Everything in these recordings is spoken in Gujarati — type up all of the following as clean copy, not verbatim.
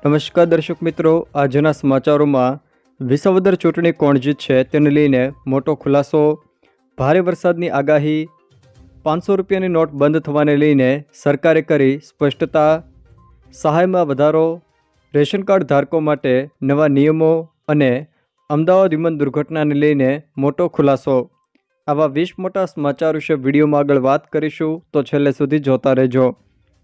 નમસ્કાર દર્શક મિત્રો, આજના સમાચારોમાં વિસાવદર ચૂંટણી કોણ જીતશે તેને લઈને મોટો ખુલાસો, ભારે વરસાદની આગાહી, 500 રૂપિયાની નોટ બંધ થવાને લઈને સરકારે કરી સ્પષ્ટતા, સહાયમાં વધારો, રેશન કાર્ડ ધારકો માટે નવા નિયમો અને અમદાવાદ વિમાન દુર્ઘટનાને લઈને મોટો ખુલાસો. આવા 20 મોટા સમાચાર વિશે વિડીયોમાં આગળ વાત કરીશું, તો છેલ્લે સુધી જોતા રહેજો.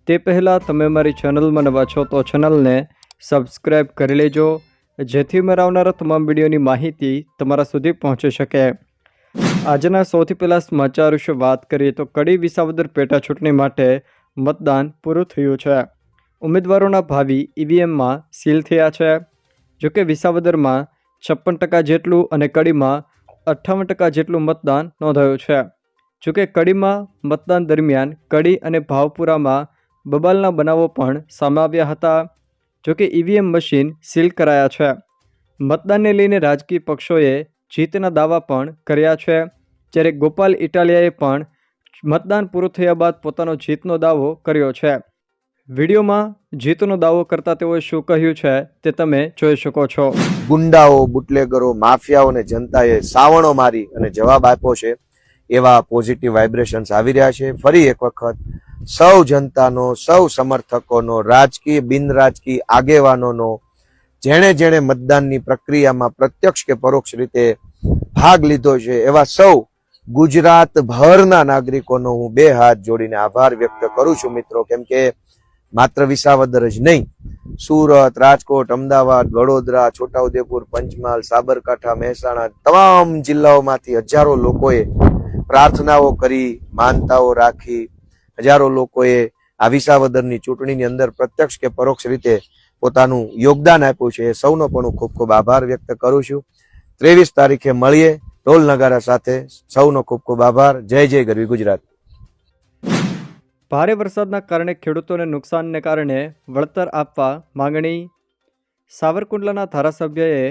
તે પહેલાં તમે મારી ચેનલમાં નવા છો તો ચેનલને સબસ્ક્રાઈબ કરી લેજો, જેથી મેં આવનારા તમામ વિડીયોની માહિતી તમારા સુધી પહોંચી શકે. આજના સૌથી પહેલાં સમાચાર વિશે વાત કરીએ તો કડી વિસાવદર પેટા ચૂંટણી માટે મતદાન પૂરું થયું છે. ઉમેદવારોના ભાવિ ઈવીએમમાં સીલ થયા છે. જોકે વિસાવદરમાં 56% જેટલું અને કડીમાં 58% જેટલું મતદાન નોંધાયું છે. જોકે કડીમાં મતદાન દરમિયાન કડી અને ભાવપુરામાં બબાલના બનાવો પણ સામે આવ્યા હતા. જોકે ઈવીએમ મશીન સીલ કરાયા છે. મતદાનને લઈને રાજકીય પક્ષોએ જીતના દાવા પણ કર્યા છે. જ્યારે ગોપાલ ઇટાલિયાએ પણ મતદાન પૂરું થયા બાદ પોતાનો જીતનો દાવો કર્યો છે. વિડીયોમાં જીતનો દાવો કરતા તેઓએ શું કહ્યું છે તે તમે જોઈ શકો છો. ગુંડાઓ, બુટલેગરો, માફિયાઓને જનતાએ સાવણો મારી અને જવાબ આપ્યો છે. એવા પોઝિટિવ વાઇબ્રેશન્સ આવી રહ્યા છે. ફરી એક વખત સૌ જનતાનો, સૌ સમર્થકોનો, રાજકીય બિન રાજકીય આગેવાનોનો, જેણે જેણે મતદાનની પ્રક્રિયામાં પ્રત્યક્ષ કે પરોક્ષ રીતે ભાગ લીધો છે એવા સૌ ગુજરાતભરના નાગરિકોનો હું બે હાથ જોડીને આભાર વ્યક્ત કરું છું મિત્રો. કેમ કે માત્ર વિસાવદર જ નહીં, સુરત, રાજકોટ, અમદાવાદ, વડોદરા, છોટાઉદેપુર, પંચમહાલ, સાબરકાંઠા, મહેસાણા તમામ જિલ્લાઓમાંથી હજારો લોકોએ પ્રાર્થનાઓ કરી, માનતાઓ રાખી, હજારો લોકોએ આ વિસાવદરની ચૂંટણીની અંદર પ્રત્યક્ષ કે પરોક્ષ રીતે પોતાનું યોગદાન આપ્યું છે. સૌનો પણ હું ખૂબ ખૂબ આભાર વ્યક્ત કરું છું. 23 તારીખે મળીએ ઢોલ નગારા સાથે. સૌનો ખૂબ ખૂબ આભાર. જય જય ગરવી ગુજરાત. ભારે વરસાદના કારણે ખેડૂતોને નુકસાનને કારણે વળતર આપવા માંગણી. સાવરકુંડલાના ધારાસભ્યએ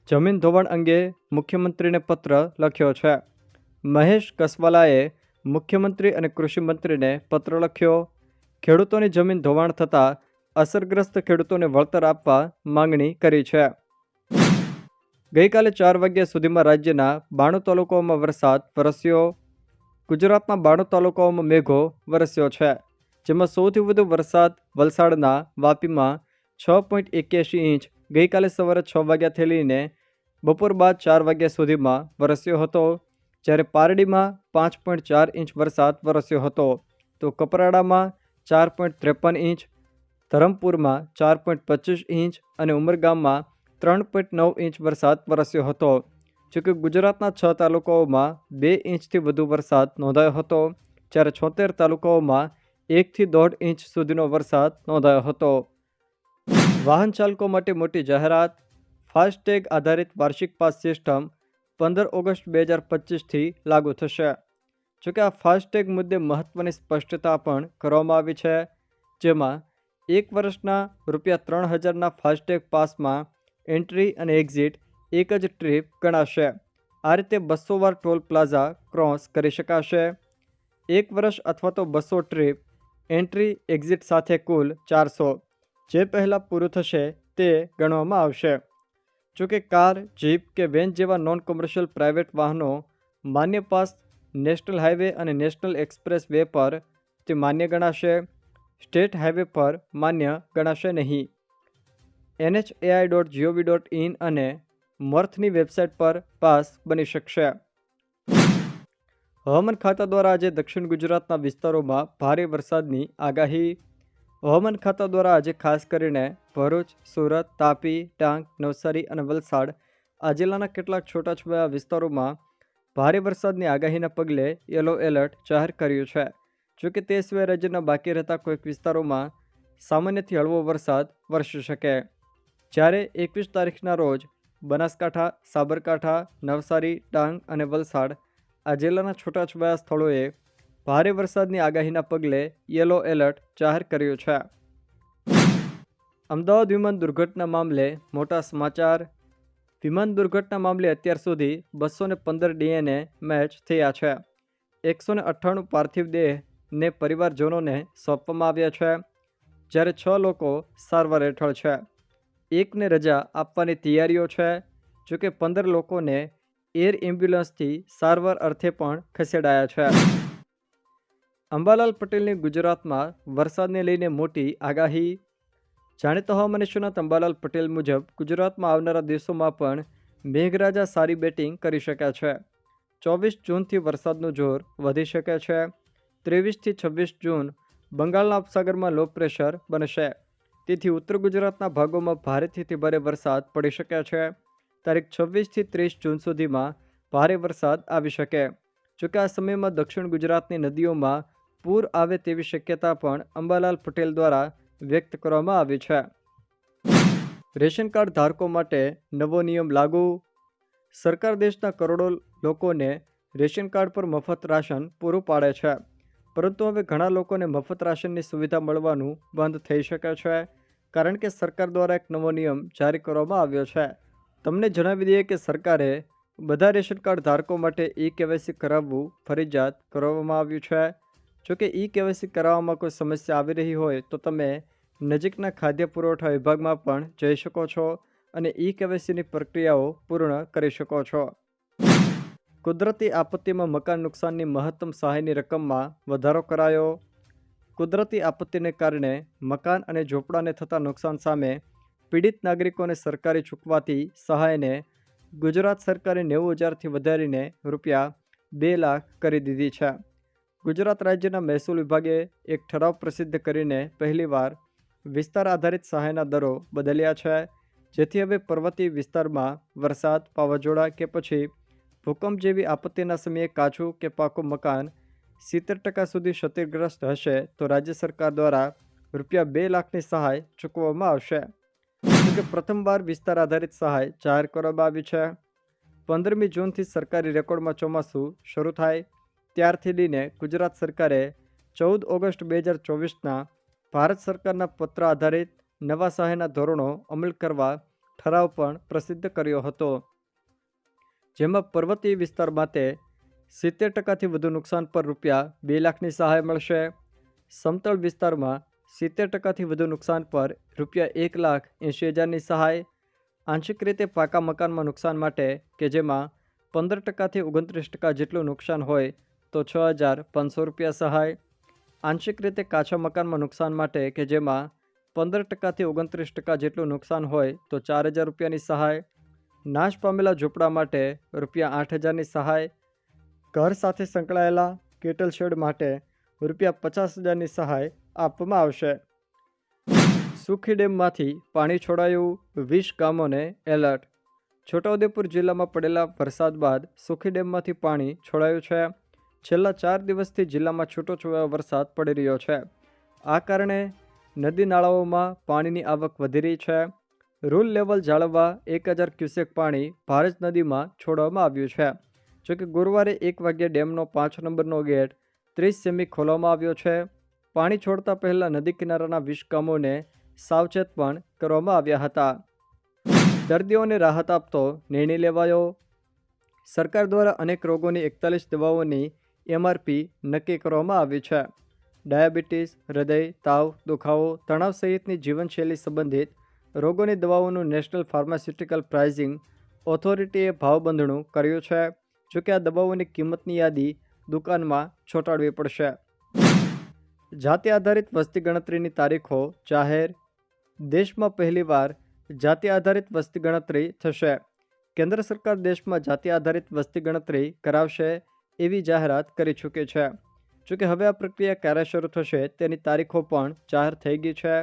જમીન ધોવાણ અંગે મુખ્યમંત્રીને પત્ર લખ્યો છે. મહેશ કસવાલાએ મુખ્યમંત્રી અને કૃષિમંત્રીને પત્ર લખ્યો. ખેડૂતોની જમીન ધોવાણ થતાં અસરગ્રસ્ત ખેડૂતોને વળતર આપવા માંગણી કરી છે. ગઈકાલે 4 વાગ્યા સુધીમાં રાજ્યના 92 તાલુકાઓમાં વરસાદ વરસ્યો. ગુજરાતના 92 તાલુકાઓમાં મેઘો વરસ્યો છે, જેમાં સૌથી વધુ વરસાદ વલસાડના વાપીમાં 6.81 ઇંચ ગઈકાલે સવારે 6 વાગ્યાથી લઈને બપોર બાદ 4 વાગ્યા સુધીમાં વરસ્યો હતો. જ્યારે પારડીમાં 5.4 ઇંચ વરસાદ વરસ્યો હતો, તો કપરાડામાં 4.53 ઇંચ, ધરમપુરમાં 4.25 ઇંચ અને ઉમરગામમાં 3.9 ઇંચ વરસાદ વરસ્યો હતો. જોકે ગુજરાતના 6 તાલુકાઓમાં 2 ઇંચથી વધુ વરસાદ નોંધાયો હતો, જ્યારે 76 તાલુકાઓમાં 1 થી 1.5 ઇંચ સુધીનો વરસાદ નોંધાયો હતો. વાહન ચાલકો માટે મોટી જાહેરાત. ફાસ્ટેગ આધારિત વાર્ષિક પાસ સિસ્ટમ 15 ઓગસ્ટ 2025થી લાગુ થશે. જોકે આ ફાસ્ટેગ મુદ્દે મહત્વની સ્પષ્ટતા પણ કરવામાં આવી છે, જેમાં 1 વર્ષના ₹3000ના ફાસ્ટેગ પાસમાં એન્ટ્રી અને એક્ઝિટ એક જ ટ્રીપ ગણાશે. આ રીતે 200 વાર ટોલ પ્લાઝા ક્રોસ કરી શકાશે. 1 વર્ષ અથવા તો 200 ટ્રીપ, એન્ટ્રી એક્ઝિટ સાથે કુલ 400 જે પહેલાં પૂરું થશે તે ગણવામાં આવશે. જોકે કાર, જીપ કે વેન જેવા નોન કોમર્શિયલ પ્રાઇવેટ વાહનો માન્ય પાસ નેશનલ હાઈવે અને નેશનલ એક્સપ્રેસ વે પર તે માન્ય ગણાશે. સ્ટેટ હાઈવે પર માન્ય ગણાશે નહીં. NHAI.gov.in અને મર્થની વેબસાઇટ પર પાસ બની શકશે. હવામાન ખાતા દ્વારા આજે દક્ષિણ ગુજરાતના વિસ્તારોમાં ભારે વરસાદની આગાહી. હવામાન ખાતા દ્વારા આજે ખાસ કરીને ભરૂચ, સુરત, તાપી, ડાંગ, નવસારી અને વલસાડ આ જિલ્લાના કેટલાક છૂટાછવાયા વિસ્તારોમાં ભારે વરસાદની આગાહીના પગલે યલો એલર્ટ જાહેર કર્યું છે. જોકે તે સિવાય રાજ્યના બાકી રહેતા કોઈક વિસ્તારોમાં સામાન્યથી હળવો વરસાદ વરસી શકે. જ્યારે 21 તારીખના રોજ બનાસકાંઠા, સાબરકાંઠા, નવસારી, ડાંગ અને વલસાડ આ જિલ્લાના છૂટાછવાયા સ્થળોએ ભારે વરસાદની આગાહીના પગલે યલો એલર્ટ જાહેર કર્યું છે. અમદાવાદ વિમાન દુર્ઘટના મામલે મોટા સમાચાર. વિમાન દુર્ઘટના મામલે અત્યાર સુધી 215 DNA મેચ થયા છે. 198 પાર્થિવ દેહને પરિવારજનોને સોંપવામાં આવ્યા છે, જ્યારે 6 લોકો સારવાર હેઠળ છે. એકને રજા આપવાની તૈયારીઓ છે. જોકે 15 લોકોને એર એમ્બ્યુલન્સથી સારવાર અર્થે પણ ખસેડાયા છે. અંબાલાલ પટેલની ગુજરાતમાં વરસાદને લઈને મોટી આગાહી. જાણીતા હવામાન નિષ્ણાત અંબાલાલ પટેલ મુજબ ગુજરાતમાં આવનારા દિવસોમાં પણ મેઘરાજા સારી બેટિંગ કરી શકે છે. 24 જૂનથી વરસાદનું જોર વધી શકે છે. 23થી 26 જૂન બંગાળના ઉપસાગરમાં લો પ્રેશર બનશે. તેથી ઉત્તર ગુજરાતના ભાગોમાં ભારેથી અતિ ભારે વરસાદ પડી શકે છે. તારીખ 26થી 30 જૂન સુધીમાં ભારે વરસાદ આવી શકે. જોકે આ સમયમાં દક્ષિણ ગુજરાતની નદીઓમાં પૂર આવે તેવી શક્યતા પણ અંબાલાલ પટેલ દ્વારા વ્યક્ત કરવામાં આવી છે. રેશન કાર્ડ ધારકો માટે નવો નિયમ લાગુ. સરકાર દેશના કરોડો લોકોને રેશન કાર્ડ પર મફત રાશન પૂરું પાડે છે. પરંતુ હવે ઘણા લોકોને મફત રાશનની સુવિધા મળવાનું બંધ થઈ શકે છે. કારણ કે સરકાર દ્વારા એક નવો નિયમ જારી કરવામાં આવ્યો છે. તમને જણાવી દઈએ કે સરકારે બધા રેશન કાર્ડ ધારકો માટે ઈ-કેવાયસી કરાવવું ફરજિયાત કરવામાં આવ્યું છે. જોકે ઈ-કેવાયસી કરાવવામાં કોઈ સમસ્યા આવી રહી હોય તો તમે નજીકના ખાદ્ય પુરવઠા વિભાગમાં પણ જઈ શકો છો અને ઈ-કેવાયસીની પ્રક્રિયાઓ પૂર્ણ કરી શકો છો. કુદરતી આપત્તિમાં મકાન નુકસાનની મહત્તમ સહાયની રકમમાં વધારો કરાયો. કુદરતી આપત્તિને કારણે મકાન અને ઝૂંપડાને થતા નુકસાન સામે પીડિત નાગરિકોને સરકારી ચૂકવાતી સહાયને ગુજરાત સરકારે 90,000થી વધારીને ₹2 લાખ કરી દીધી છે. ગુજરાત રાજ્યના મહેસૂલ વિભાગે એક ઠરાવ પ્રસિદ્ધ કરીને પહેલીવાર વિસ્તાર આધારિત સહાયના દરો બદલ્યા છે. જેથી હવે પર્વતીય વિસ્તારમાં વરસાદ, વાવાઝોડા કે પછી ભૂકંપ જેવી આપત્તિના સમયે કાચું કે પાકું મકાન 70% સુધી ક્ષતિગ્રસ્ત હશે તો રાજ્ય સરકાર દ્વારા ₹2 લાખની સહાય ચૂકવવામાં આવશે. જોકે પ્રથમવાર વિસ્તાર આધારિત સહાય જાહેર કરવામાં આવી છે. 15મી જૂનથી સરકારી રેકોર્ડમાં ચોમાસું શરૂ થાય ત્યારથી લઈને ગુજરાત સરકારે 14 ઓગસ્ટ 2024ના ભારત સરકારના પત્ર આધારિત નવા સહાયના ધોરણો અમલ કરવા ઠરાવ પણ પ્રસિદ્ધ કર્યો હતો. જેમાં પર્વતીય વિસ્તાર માટે 70%થી વધુ નુકસાન પર ₹2 લાખની સહાય મળશે. સમતળ વિસ્તારમાં 70%થી વધુ નુકસાન પર ₹1,80,000ની સહાય. આંશિક રીતે પાકા મકાનમાં નુકસાન માટે કે જેમાં 15%થી 29% જેટલું નુકસાન હોય તો ₹6,500 સહાય. આંશિક રીતે કાચા મકાનમાં નુકસાન માટે કે જેમાં 15%થી 29% જેટલું નુકસાન હોય તો ₹4,000ની સહાય. નાશ પામેલા ઝૂંપડા માટે ₹8,000ની સહાય. ઘર સાથે સંકળાયેલા કેટલ શેડ માટે ₹50,000ની સહાય આપવામાં આવશે. સુખી ડેમમાંથી પાણી છોડાયું, 20 ગામોને એલર્ટ. છોટાઉદેપુર જિલ્લામાં પડેલા વરસાદ બાદ સુખી ડેમમાંથી પાણી છોડાયું છે. છેલ્લા 4 દિવસથી જિલ્લામાં છૂટોછવાયો વરસાદ પડી રહ્યો છે. આ કારણે નદી નાળાઓમાં પાણીની આવક વધી રહી છે. રૂલ લેવલ જાળવવા 1,000 ક્યુસેક પાણી ભારજ નદીમાં છોડવામાં આવ્યું છે. જોકે ગુરુવારે 1 વાગ્યે ડેમનો 5 નંબરનો ગેટ 30 સેમી ખોલવામાં આવ્યો છે. પાણી છોડતા પહેલા નદી કિનારાના 20 ગામોને સાવચેત પણ કરવામાં આવ્યા હતા. દર્દીઓને રાહત આપતો નિર્ણય લેવાયો. સરકાર દ્વારા અનેક રોગોની 41 દવાઓની MRP નક્કી કરવામાં આવી છે. ડાયાબિટીસ, હૃદય, તાવ, દુખાવો, તણાવ સહિતની જીવનશૈલી સંબંધિત રોગોની દવાઓનું નેશનલ ફાર્માસ્યુટિકલ પ્રાઇઝિંગ ઓથોરિટીએ ભાવબંધનું કર્યું છે. જોકે આ દવાઓની કિંમતની યાદી દુકાનમાં ચોંટાડવી પડશે. જાતિ આધારિત વસ્તી ગણતરીની તારીખો જાહેર. દેશમાં પહેલીવાર જાતિ આધારિત વસ્તી ગણતરી થશે. કેન્દ્ર સરકાર દેશમાં જાતિ આધારિત વસ્તી ગણતરી કરાવશે એવી જાહેરાત કરી ચૂકી છે. જોકે હવે આ પ્રક્રિયા ક્યારે શરૂ થશે તેની તારીખો પણ જાહેર થઈ ગઈ છે.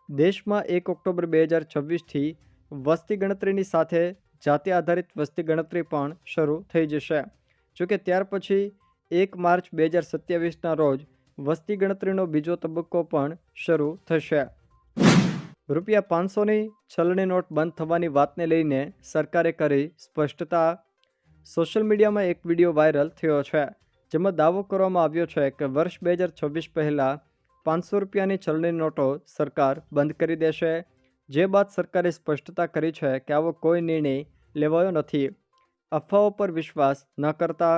દેશમાં 1 ઓક્ટોબર 2026થી વસ્તી ગણતરીની સાથે જાતિ આધારિત વસ્તી ગણતરી પણ શરૂ થઈ જશે. જોકે ત્યાર પછી 1 માર્ચ 2027ના રોજ વસ્તી ગણતરીનો બીજો તબક્કો પણ શરૂ થશે. ₹500ની ચલણી નોટ બંધ થવાની વાતને લઈને સરકારે કરી સ્પષ્ટતા. સોશિયલ મીડિયામાં એક વિડીયો વાયરલ થયો છે જેમાં દાવો કરવામાં આવ્યો છે કે વર્ષ 2026 પહેલાં ₹500ની ચલણી નોટો સરકાર બંધ કરી દેશે. જે બાદ સરકારે સ્પષ્ટતા કરી છે કે આવો કોઈ નિર્ણય લેવાયો નથી. અફવાઓ પર વિશ્વાસ ન કરતા.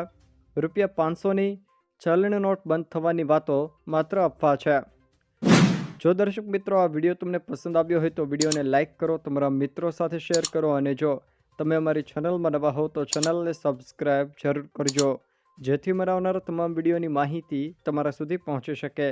₹500ની ચલણી નોટ બંધ થવાની વાતો માત્ર અફવા છે. જો દર્શક મિત્રો આ વિડીયો તમને પસંદ આવ્યો હોય તો વિડીયોને લાઇક કરો, તમારા મિત્રો સાથે શેર કરો અને જો તમે અમારી ચેનલમાં નવા હો તો ચેનલને સબસ્ક્રાઈબ જરૂર કરજો, જેથી મારા આવનારા તમામ વિડીયોની માહિતી તમારા સુધી પહોંચી શકે.